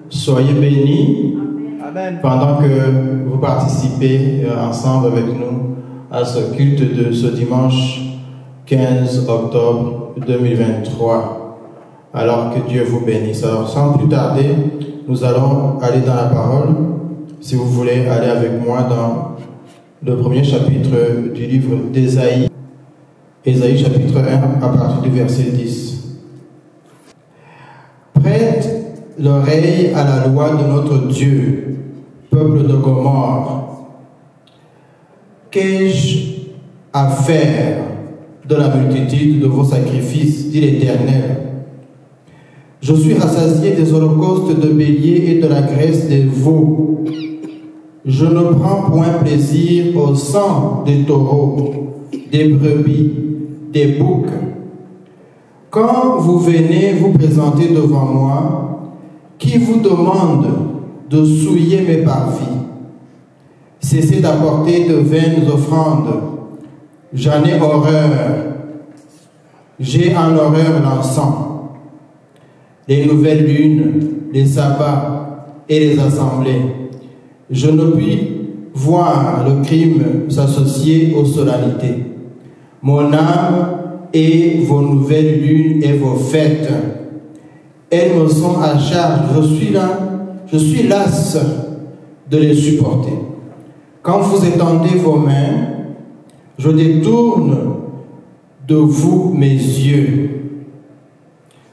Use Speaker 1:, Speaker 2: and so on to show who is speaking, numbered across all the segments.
Speaker 1: Soyez bénis.
Speaker 2: Amen.
Speaker 1: Pendant que vous participez ensemble avec nous à ce culte de ce dimanche 15 octobre 2023. Alors que Dieu vous bénisse. Alors sans plus tarder, nous allons aller dans la parole. Si vous voulez aller avec moi dans le premier chapitre du livre d'Ésaïe. Ésaïe chapitre 1 à partir du verset 10. Prête l'oreille à la loi de notre Dieu, peuple de Gomorrhe. Qu'ai-je à faire de la multitude de vos sacrifices, dit l'Éternel? Je suis rassasié des holocaustes de béliers et de la graisse des veaux. Je ne prends point plaisir au sang des taureaux, des brebis, des boucs. Quand vous venez vous présenter devant moi, qui vous demande de souiller mes parvis? Cessez d'apporter de vaines offrandes. J'en ai horreur. J'ai en horreur l'encens, les nouvelles lunes, les sabbats et les assemblées. Je ne puis voir le crime s'associer aux solennités. Mon âme et vos nouvelles lunes et vos fêtes, elles me sont à charge. Je suis lasse de les supporter. Quand vous étendez vos mains, je détourne de vous mes yeux.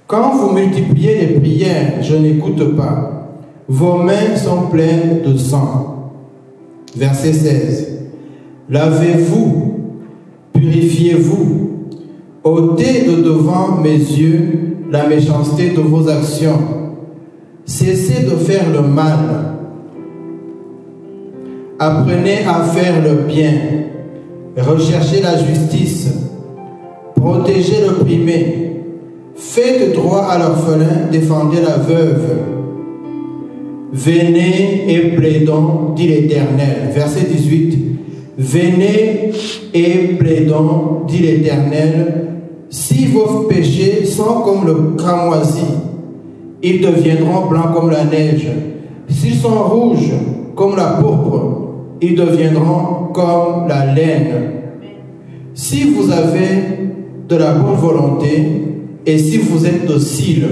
Speaker 1: Quand vous multipliez les prières, je n'écoute pas. Vos mains sont pleines de sang. Verset 16. Lavez-vous, purifiez-vous, ôtez de devant mes yeux la méchanceté de vos actions. Cessez de faire le mal. Apprenez à faire le bien. Recherchez la justice. Protégez l'opprimé. Faites droit à l'orphelin. Défendez la veuve. Venez et plaidons, dit l'Éternel. Verset 18. Venez et plaidons, dit l'Éternel. Si vos péchés sont comme le cramoisi, ils deviendront blancs comme la neige. S'ils sont rouges comme la pourpre, ils deviendront comme la laine. Si vous avez de la bonne volonté et si vous êtes docile,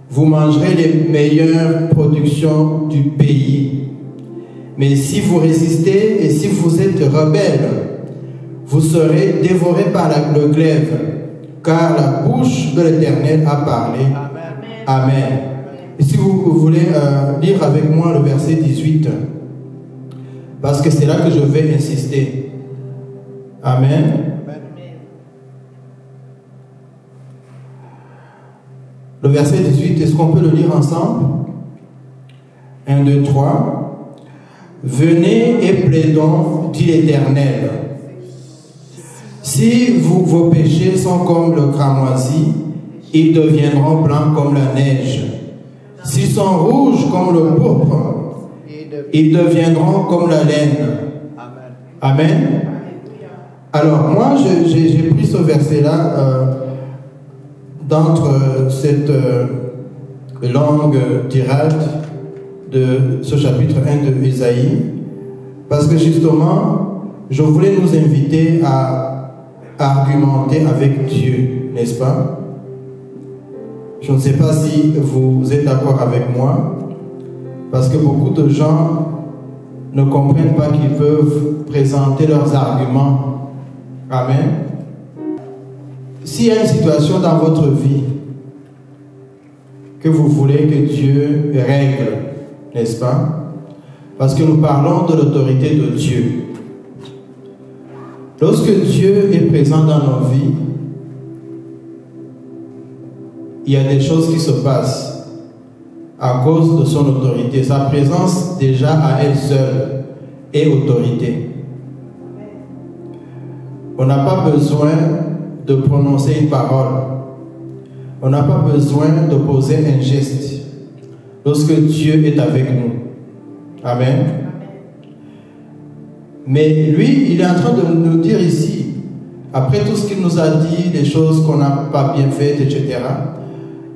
Speaker 1: vous mangerez les meilleures productions du pays. Mais si vous résistez et si vous êtes rebelle, vous serez dévorés par le glaive, car la bouche de l'Éternel a parlé. Amen. Amen. Et si vous voulez lire avec moi le verset 18, parce que c'est là que je vais insister. Amen. Le verset 18, est-ce qu'on peut le lire ensemble? 1, 2, 3. Venez et plaidons, dit l'Éternel. Si vos péchés sont comme le cramoisi, ils deviendront blancs comme la neige. S'ils sont rouges comme le pourpre, ils deviendront comme la laine. Amen. Alors moi, j'ai pris ce verset-là d'entre cette longue tirade de ce chapitre 1 de Ésaïe, parce que justement, je voulais nous inviter à argumenter avec Dieu, n'est-ce pas? Je ne sais pas si vous êtes d'accord avec moi, parce que beaucoup de gens ne comprennent pas qu'ils peuvent présenter leurs arguments. Amen. S'il y a une situation dans votre vie que vous voulez que Dieu règle, n'est-ce pas? Parce que nous parlons de l'autorité de Dieu. Lorsque Dieu est présent dans nos vies, il y a des choses qui se passent à cause de son autorité. Sa présence déjà à elle seule est autorité. On n'a pas besoin de prononcer une parole. On n'a pas besoin de poser un geste lorsque Dieu est avec nous. Amen. Mais lui, il est en train de nous dire ici, après tout ce qu'il nous a dit, les choses qu'on n'a pas bien faites, etc.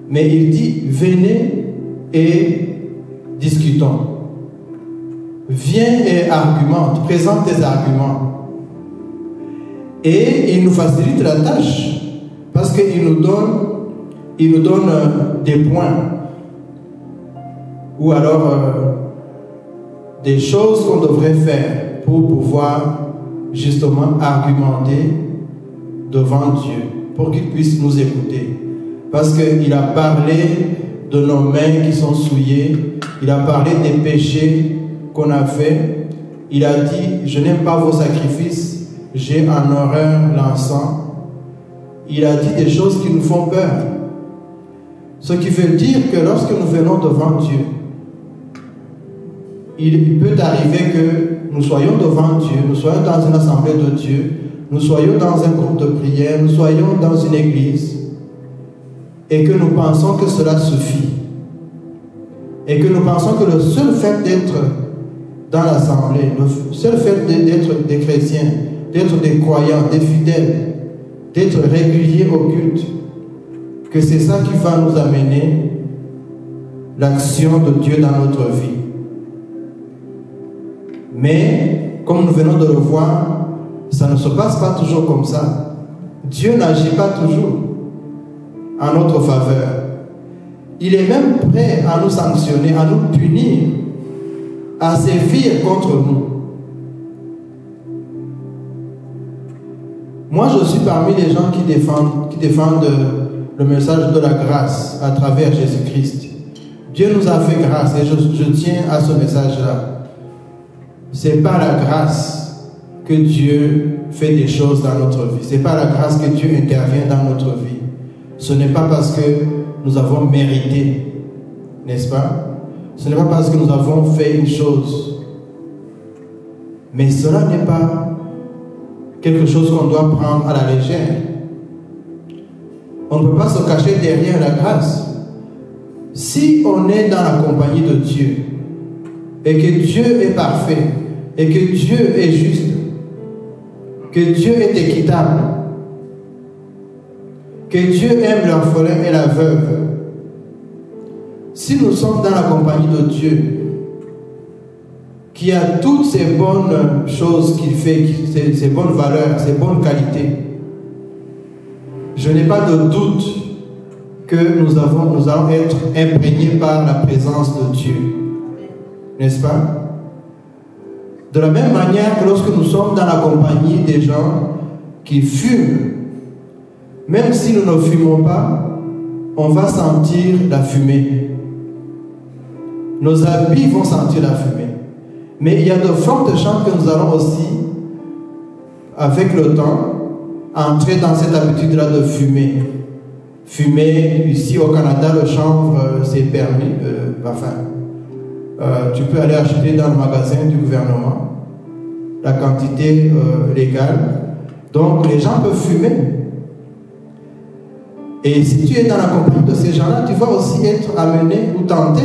Speaker 1: Mais il dit, venez et discutons. Viens et argumente, présente tes arguments. Et il nous facilite la tâche parce qu'il nous donne des points ou alors des choses qu'on devrait faire pour pouvoir justement argumenter devant Dieu, pour qu'il puisse nous écouter. Parce qu'il a parlé de nos mains qui sont souillées, il a parlé des péchés qu'on a fait, il a dit, je n'aime pas vos sacrifices, j'ai en horreur l'encens. Il a dit des choses qui nous font peur. Ce qui veut dire que lorsque nous venons devant Dieu, il peut arriver que nous soyons devant Dieu, nous soyons dans une assemblée de Dieu, nous soyons dans un groupe de prière, nous soyons dans une église, et que nous pensons que cela suffit. Et que nous pensons que le seul fait d'être dans l'assemblée, le seul fait d'être des chrétiens, d'être des croyants, des fidèles, d'être réguliers au culte, que c'est ça qui va nous amener l'action de Dieu dans notre vie. Mais, comme nous venons de le voir, ça ne se passe pas toujours comme ça. Dieu n'agit pas toujours en notre faveur. Il est même prêt à nous sanctionner, à nous punir, à sévir contre nous. Moi, je suis parmi les gens qui défendent le message de la grâce à travers Jésus-Christ. Dieu nous a fait grâce et je tiens à ce message-là. C'est par la grâce que Dieu fait des choses dans notre vie. C'est par la grâce que Dieu intervient dans notre vie. Ce n'est pas parce que nous avons mérité, n'est-ce pas? Ce n'est pas parce que nous avons fait une chose. Mais cela n'est pas quelque chose qu'on doit prendre à la légère. On ne peut pas se cacher derrière la grâce. Si on est dans la compagnie de Dieu, et que Dieu est parfait, et que Dieu est juste, que Dieu est équitable, que Dieu aime l'orphelin et la veuve, si nous sommes dans la compagnie de Dieu, qui a toutes ces bonnes choses qu'il fait, ces bonnes valeurs, ces bonnes qualités, je n'ai pas de doute que nous allons être imprégnés par la présence de Dieu. N'est-ce pas? De la même manière que lorsque nous sommes dans la compagnie des gens qui fument, même si nous ne fumons pas, on va sentir la fumée. Nos habits vont sentir la fumée. Mais il y a de fortes chances que nous allons aussi, avec le temps, entrer dans cette habitude-là de fumer. Fumer, ici au Canada, le chanvre, c'est permis. Tu peux aller acheter dans le magasin du gouvernement la quantité légale. Donc, les gens peuvent fumer. Et si tu es dans la compagnie de ces gens-là, tu vas aussi être amené ou tenté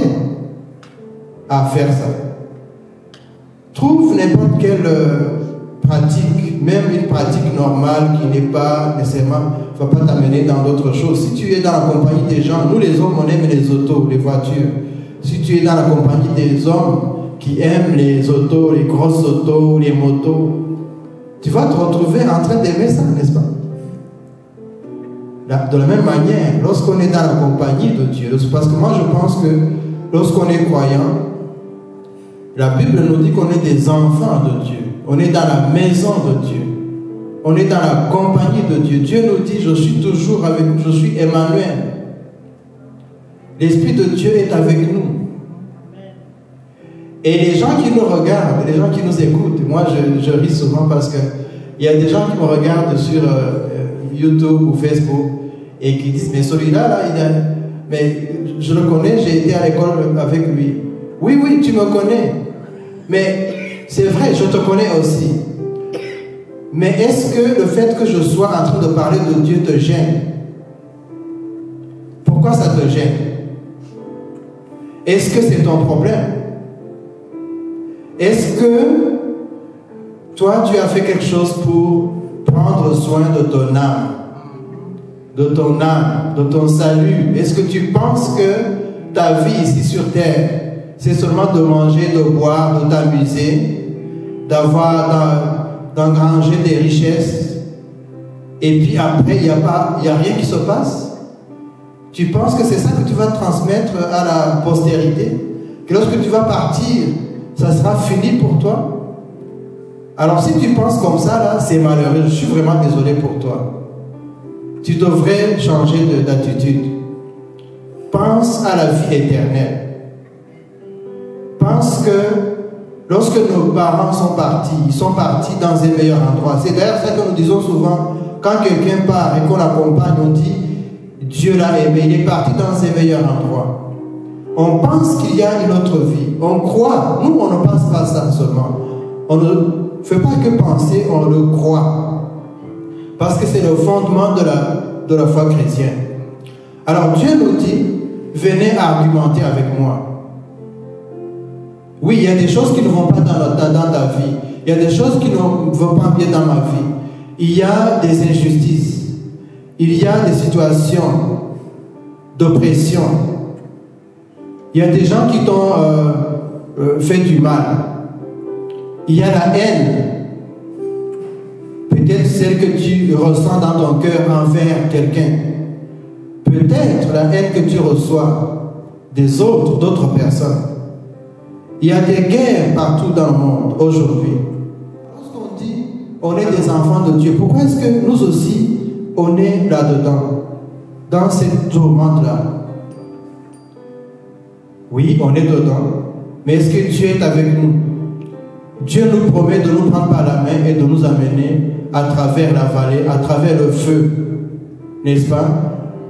Speaker 1: à faire ça. Trouve n'importe quelle pratique, même une pratique normale qui n'est pas nécessairement, ne va pas t'amener dans d'autres choses. Si tu es dans la compagnie des gens, nous les hommes, on aime les autos, les voitures. Si tu es dans la compagnie des hommes qui aiment les autos, les grosses autos, les motos, tu vas te retrouver en train d'aimer ça, n'est-ce pas? De la même manière, lorsqu'on est dans la compagnie de Dieu, parce que moi je pense que lorsqu'on est croyant, la Bible nous dit qu'on est des enfants de Dieu. On est dans la maison de Dieu. On est dans la compagnie de Dieu. Dieu nous dit, je suis toujours avec vous, je suis Emmanuel. L'Esprit de Dieu est avec nous. Et les gens qui nous regardent, les gens qui nous écoutent, moi je ris souvent parce que il y a des gens qui me regardent sur YouTube ou Facebook et qui disent, mais celui-là, mais je le connais, j'ai été à l'école avec lui. Oui, tu me connais. Mais c'est vrai, je te connais aussi. Mais est-ce que le fait que je sois en train de parler de Dieu te gêne? Pourquoi ça te gêne? Est-ce que c'est ton problème? Est-ce que toi, tu as fait quelque chose pour prendre soin de ton âme, de ton salut? Est-ce que tu penses que ta vie ici sur terre, c'est seulement de manger, de boire, de t'amuser, d'engranger des richesses, et puis après, il n'y a rien qui se passe? Tu penses que c'est ça que tu vas transmettre à la postérité? Que lorsque tu vas partir, ça sera fini pour toi? Alors si tu penses comme ça, là, c'est malheureux. Je suis vraiment désolé pour toi. Tu devrais changer d'attitude. Pense à la vie éternelle. Pense que lorsque nos parents sont partis, ils sont partis dans un meilleur endroit. C'est d'ailleurs ça que nous disons souvent. Quand quelqu'un part et qu'on l'accompagne, on dit Dieu l'a aimé, il est parti dans un meilleur endroit. On pense qu'il y a une autre vie. On croit. Nous, on ne pense pas ça seulement. On ne fait pas que penser, on le croit. Parce que c'est le fondement de la foi chrétienne. Alors Dieu nous dit, venez argumenter avec moi. Oui, il y a des choses qui ne vont pas dans ta vie. Il y a des choses qui ne vont pas bien dans ma vie. Il y a des injustices. Il y a des situations d'oppression. Il y a des gens qui t'ont fait du mal. Il y a la haine. Peut-être celle que tu ressens dans ton cœur envers quelqu'un. Peut-être la haine que tu reçois des autres, d'autres personnes. Il y a des guerres partout dans le monde aujourd'hui. Lorsqu'on dit on est des enfants de Dieu, pourquoi est-ce que nous aussi on est là-dedans, dans cette tourmente-là? Oui, on est dedans, mais est-ce que Dieu est avec nous? Dieu nous promet de nous prendre par la main et de nous amener à travers la vallée, à travers le feu, n'est-ce pas?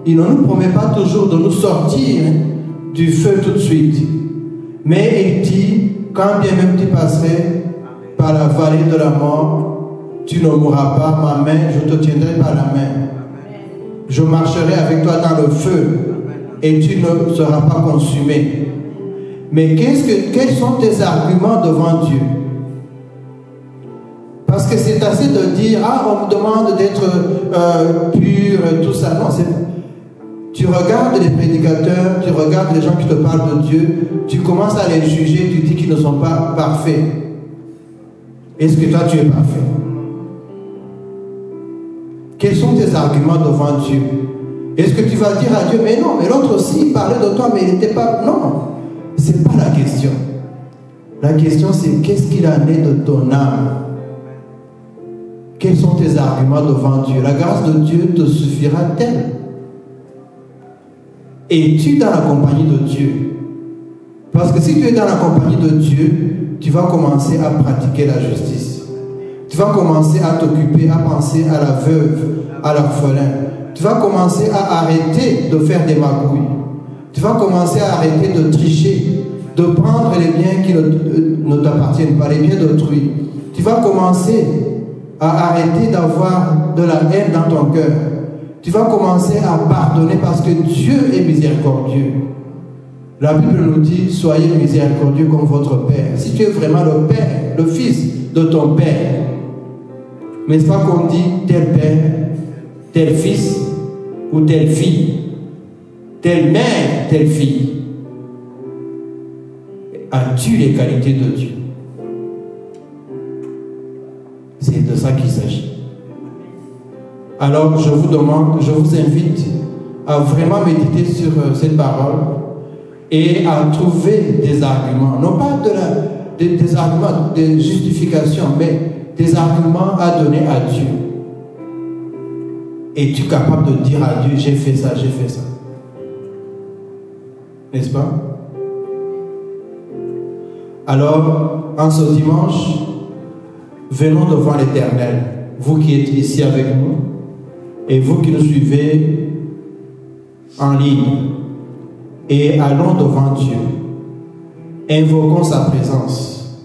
Speaker 1: Il ne nous promet pas toujours de nous sortir du feu tout de suite, mais il dit, quand bien même tu passerais par la vallée de la mort, tu ne mourras pas, ma main, je te tiendrai par la main. Je marcherai avec toi dans le feu et tu ne seras pas consumé. Mais quels sont tes arguments devant Dieu? Parce que c'est assez de dire, ah, on me demande d'être pur, tout ça. Non, tu regardes les prédicateurs, tu regardes les gens qui te parlent de Dieu, tu commences à les juger, tu dis qu'ils ne sont pas parfaits. Est-ce que toi tu es parfait? Quels sont tes arguments devant Dieu? Est-ce que tu vas dire à Dieu, mais non, mais l'autre aussi il parlait de toi, mais il n'était pas... Non, ce n'est pas la question. La question c'est qu'est-ce qu'il en est de ton âme? Quels sont tes arguments devant Dieu? La grâce de Dieu te suffira-t-elle? Es-tu dans la compagnie de Dieu? Parce que si tu es dans la compagnie de Dieu, tu vas commencer à pratiquer la justice. Tu vas commencer à t'occuper, à penser à la veuve, à l'orphelin. Tu vas commencer à arrêter de faire des magouilles. Tu vas commencer à arrêter de tricher, de prendre les biens qui ne t'appartiennent pas, les biens d'autrui. Tu vas commencer à arrêter d'avoir de la haine dans ton cœur. Tu vas commencer à pardonner parce que Dieu est miséricordieux. La Bible nous dit, soyez miséricordieux comme votre Père. Si tu es vraiment le Père, le Fils de ton Père, n'est-ce pas qu'on dit tel Père, tel Fils ou telle fille, telle mère, telle fille? As-tu les qualités de Dieu? C'est de ça qu'il s'agit. Alors je vous demande, je vous invite à vraiment méditer sur cette parole et à trouver des arguments, non pas des arguments de justification, mais des arguments à donner à Dieu. Es-tu capable de dire à Dieu, j'ai fait ça, j'ai fait ça? N'est-ce pas? Alors, en ce dimanche, venons devant l'Éternel, vous qui êtes ici avec nous, et vous qui nous suivez en ligne, et allons devant Dieu, invoquons sa présence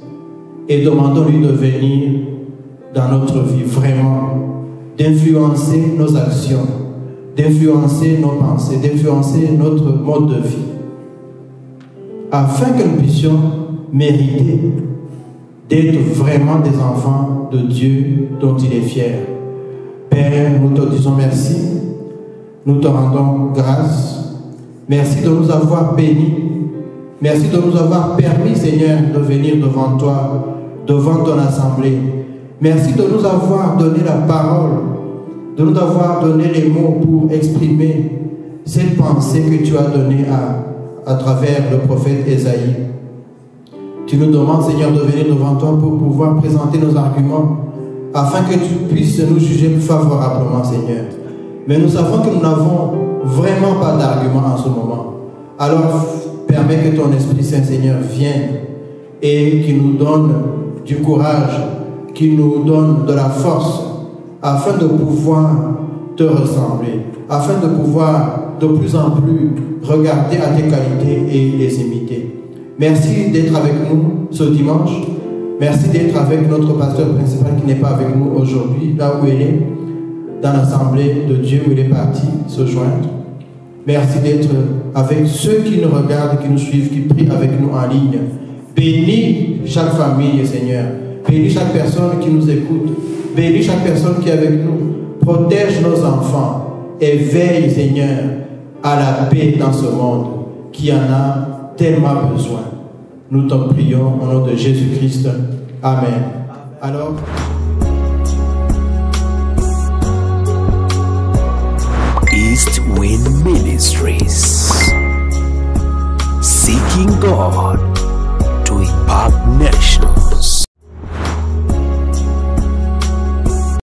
Speaker 1: et demandons-lui de venir dans notre vie, vraiment, d'influencer nos actions, d'influencer nos pensées, d'influencer notre mode de vie, afin que nous puissions mériter d'être vraiment des enfants de Dieu dont il est fier. Père, nous te disons merci, nous te rendons grâce Merci de nous avoir bénis. Merci de nous avoir permis, Seigneur, de venir devant toi, devant ton assemblée. Merci de nous avoir donné la parole, de nous avoir donné les mots pour exprimer cette pensée que tu as donnée à travers le prophète Ésaïe. Tu nous demandes, Seigneur, de venir devant toi pour pouvoir présenter nos arguments afin que tu puisses nous juger favorablement, Seigneur. Mais nous savons que nous n'avons vraiment pas d'arguments en ce moment. Alors, permets que ton Esprit Saint, Seigneur, vienne et qu'il nous donne du courage, qu'il nous donne de la force afin de pouvoir te ressembler, afin de pouvoir de plus en plus regarder à tes qualités et les imiter. Merci d'être avec nous ce dimanche. Merci d'être avec notre pasteur principal qui n'est pas avec nous aujourd'hui, là où il est, dans l'assemblée de Dieu où il est parti se joindre. Merci d'être avec ceux qui nous regardent, qui nous suivent, qui prient avec nous en ligne. Bénis chaque famille, Seigneur. Bénis chaque personne qui nous écoute. Bénis chaque personne qui est avec nous. Protège nos enfants et veille, Seigneur, à la paix dans ce monde qui en a tellement besoin. Nous t'en prions au nom de Jésus-Christ. Amen. Alors,
Speaker 2: East Wind Ministries, seeking God to impact nations.